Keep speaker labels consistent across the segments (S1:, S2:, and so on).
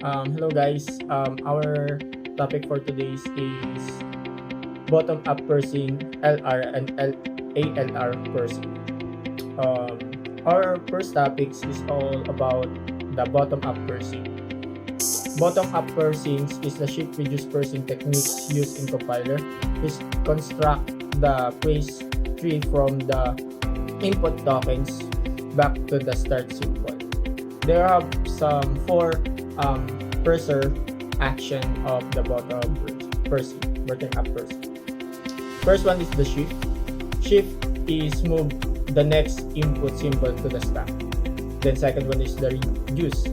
S1: Hello guys. Our topic for today is bottom-up parsing, LR and ALR parsing. Our first topic is all about the bottom-up parsing. Bottom-up parsing is the shift-reduce parsing techniques used in compiler, which construct the phrase tree from the input tokens back to the start symbol. There are some four parser action of the bottom up parsing. First one is the shift. Shift is move the next input symbol to the stack. Then second one is the reduce.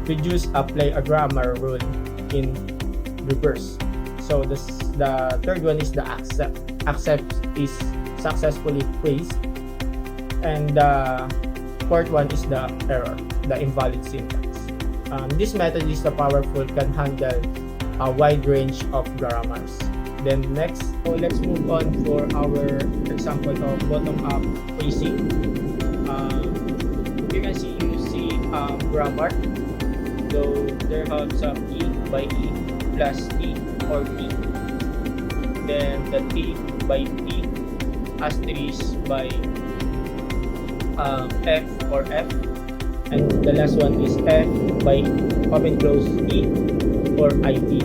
S1: Reduce apply a grammar rule in reverse. So the third one is the accept. Accept is successfully phrased. And the fourth one is the error, the invalid syntax. This method is powerful, can handle a wide range of grammars. Then next, let's move on for our example of bottom-up phrasing. You can see grammar. So there have some E by E plus T or T. Then the T by T asterisk by F or F, and the last one is F by open close E or ID.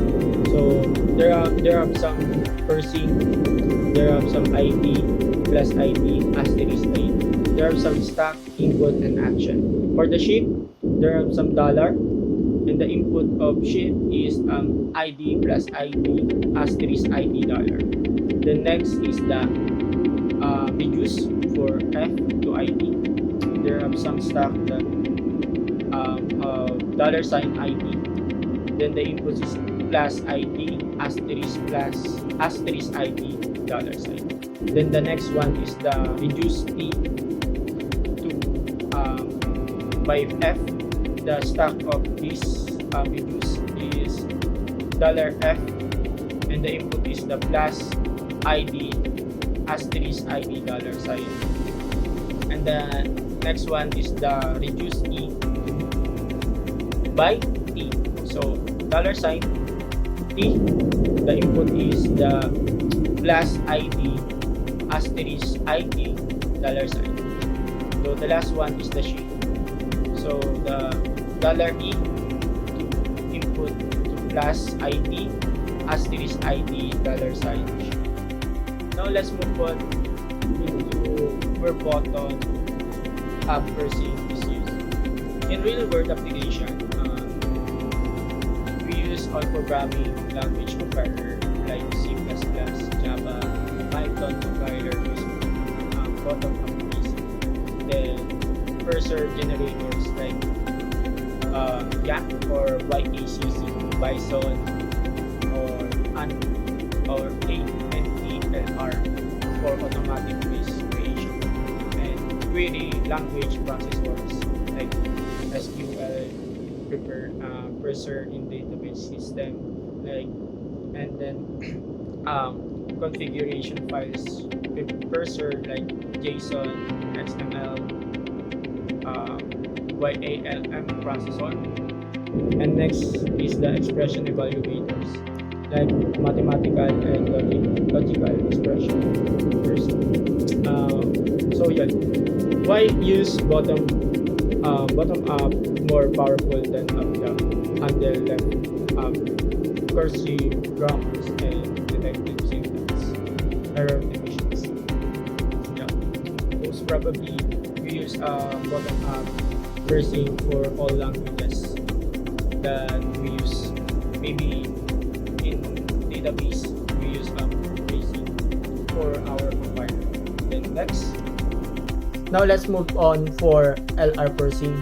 S1: So there are some parsing, there are some ID plus ID asterisk ID. There are some stack, input, and action. For the shift, there are some dollar, and the input of shift is ID plus ID asterisk ID dollar. The next is the reduce for F to ID. There are some stack that dollar sign ID. Then the input is plus ID asterisk plus asterisk ID dollar sign. Then the next one is the reduce T to by F. The stack of this reduce is dollar F, and the input is the plus ID asterisk ID dollar sign. And the next one is the reduce E by T. So dollar sign T, the input is the plus ID asterisk ID dollar sign. So the last one is the shift. So the dollar E input to plus ID asterisk ID dollar sign. Now let's move on into where bottom up parsing is used. In real world application, we use all programming language compiler like C++, Java, Python compiler using bottom up parsing. Then parser generators like YAC or YACC, Bison, or LALR for automatic phrase creation, and query language processors like SQL, parser in database system, like, and then configuration files with parser like JSON, XML, YALM processor. And next is the expression evaluators like mathematical and logical expression. So yeah, why use bottom up more powerful than up down handle cursive grammars and detective syntax error efficiency. Yeah, most probably we use bottom up parsing for all languages that we use. Maybe in database we use parsing for our compiler. Then next, now let's move on for LR parsing.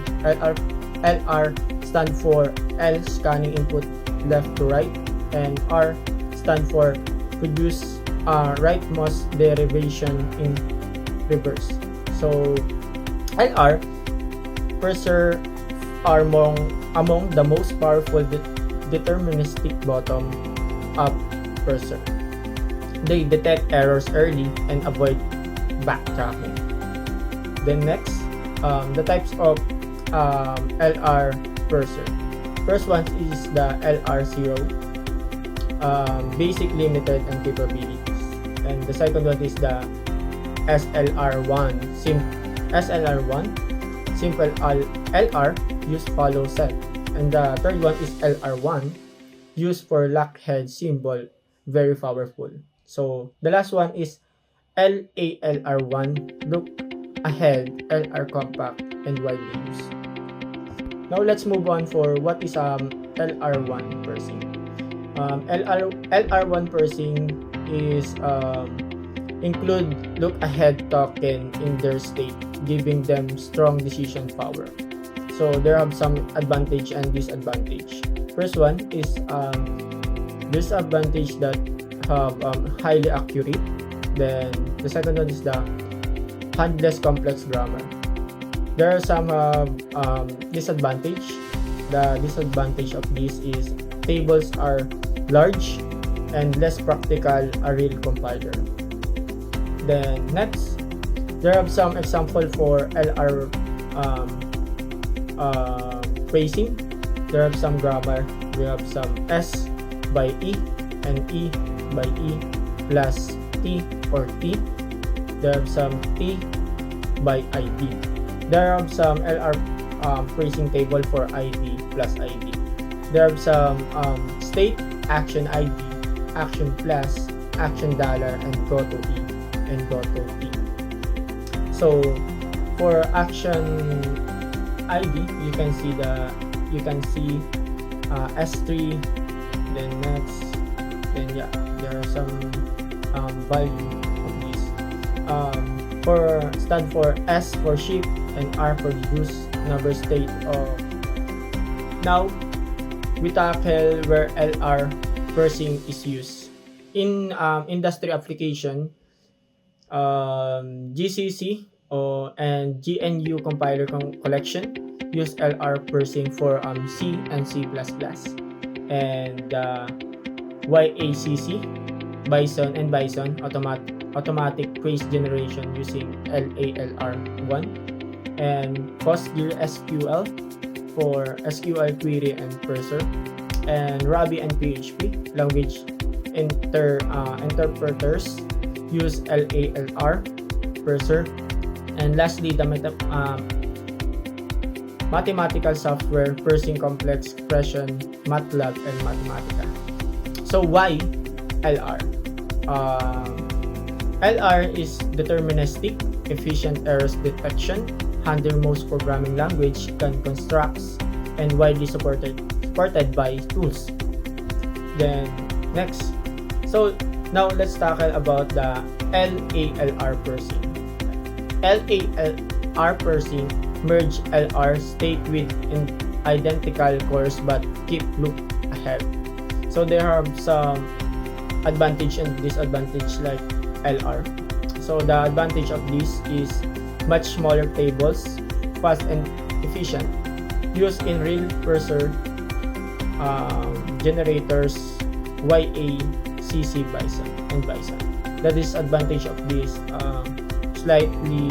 S1: LR stand for L scanning input left to right, and R stand for produce rightmost derivation in reverse. So LR parser are among the most powerful deterministic bottom-up parser. They detect errors early and avoid backtracking. Then next, the types of LR parser. First one is the LR0, basic, limited, and capabilities. And the second one is the SLR1, simple LR, use follow set. And the third one is LR1, use for lock head symbol, very powerful. So the last one is LALR1, look ahead, LR compact, and widely used. Now let's move on for what is LR1 parsing. LR1 parsing is include look ahead token in their state, giving them strong decision power. So there are some advantage and disadvantage. First one is disadvantage that have highly accurate. Then the second one is the handless complex grammar. There are some disadvantage. The disadvantage of this is tables are large and less practical a real compiler. Then next, there are some example for LR phrasing. There are some grammar. We have some S by E and E by E plus T or T. There are some T by ID. There are some LR phrasing table for ID plus ID. There are some state, action ID, action plus, action dollar, and go to E and go to T. So for action ID, you can see S3, then next, then yeah, there are some value of this. For stand for S for ship and R for use number state of. Now we tackle where LR parsing is used in industry application. GCC and GNU compiler collection use LR parsing for C and C++, and YACC, Bison automatic phrase generation using LALR1, and PostgreSQL for SQL query and parser, and Ruby and PHP language interpreters use LALR parser, and lastly the mathematical software parsing complex expression, MATLAB and Mathematica. So why LR? LR is deterministic, efficient errors detection, handle most programming language, can constructs, and widely supported by tools. Then next, so now let's tackle about the LALR parsing. LALR parsing merge LR state with identical cores but keep look ahead. So there are some advantage and disadvantage like LR. So the advantage of this is much smaller tables, fast and efficient, used in real parser generators, YACC Bison and Bison. The disadvantage of this slightly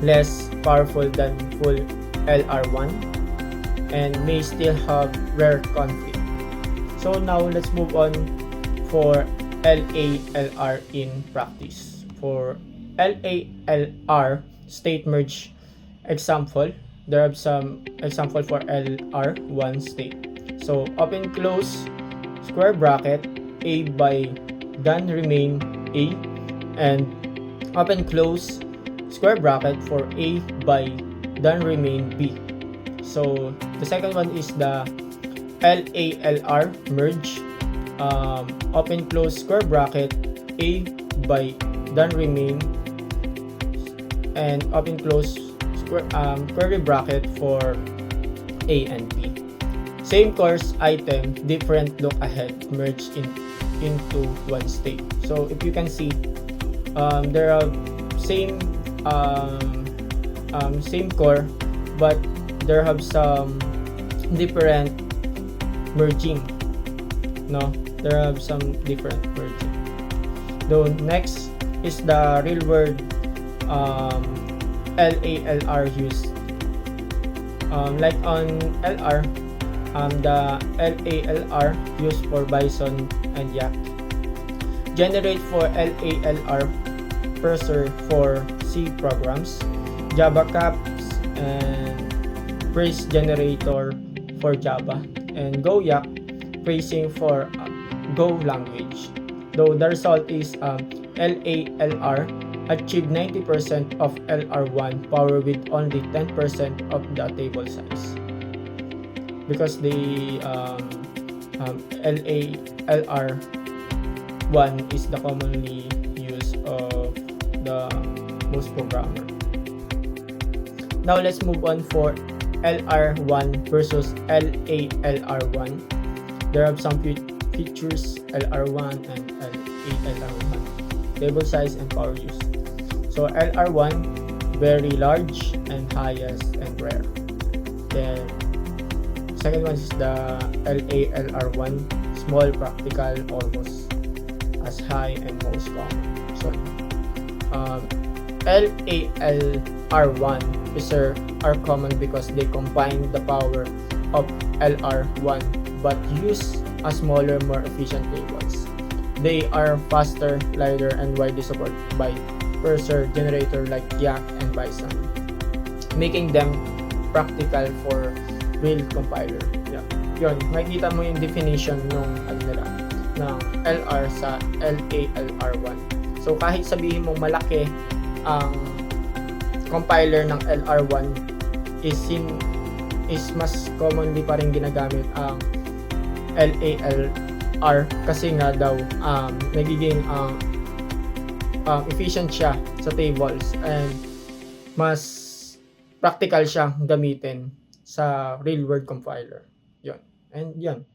S1: less powerful than full LR1 and may still have rare conflict. So now let's move on for LALR in practice. For LALR state merge example, there are some example for LR1 state. So open close square bracket A by done remain A, and open close square bracket for A by done remain B. So the second one is the LALR merge, open close square bracket A by done remain, and open close square curly bracket for A and B. Same course item, different look ahead, merged into one state. So if you can see, there are same core, but there have some different merging. No, there are some different merging. Though next is the real world LALR use. Like on LR, The LALR used for bison and yak. Generate for LALR parser for C programs. Java caps and phrase generator for Java, and Goyak phrasing for Go language. Though the result is LALR achieved 90% of LR1 power with only 10% of the table size, because the LALR1 is the commonly used of the most programmer. Now let's move on for LR1 versus LALR1. There are some features LR1 and LALR1, table size and power use. So LR1 very large and highest and rare. Then second one is the LALR1, small, practical, almost as high and most common. So LALR1 are common because they combine the power of LR1 but use a smaller, more efficient tables. They are faster, lighter, and widely supported by parser generator like Yak and Bison, making them practical for real compiler. Yeah. Yun, makikita mo yung definition ng LR sa LALR1. So kahit sabihin mo malaki ang compiler ng LR1 is mas commonly pa rin ginagamit ang LALR kasi nga daw nagiging efficient siya sa tables and mas practical siya gamitin sa real world compiler. Yun. And yun.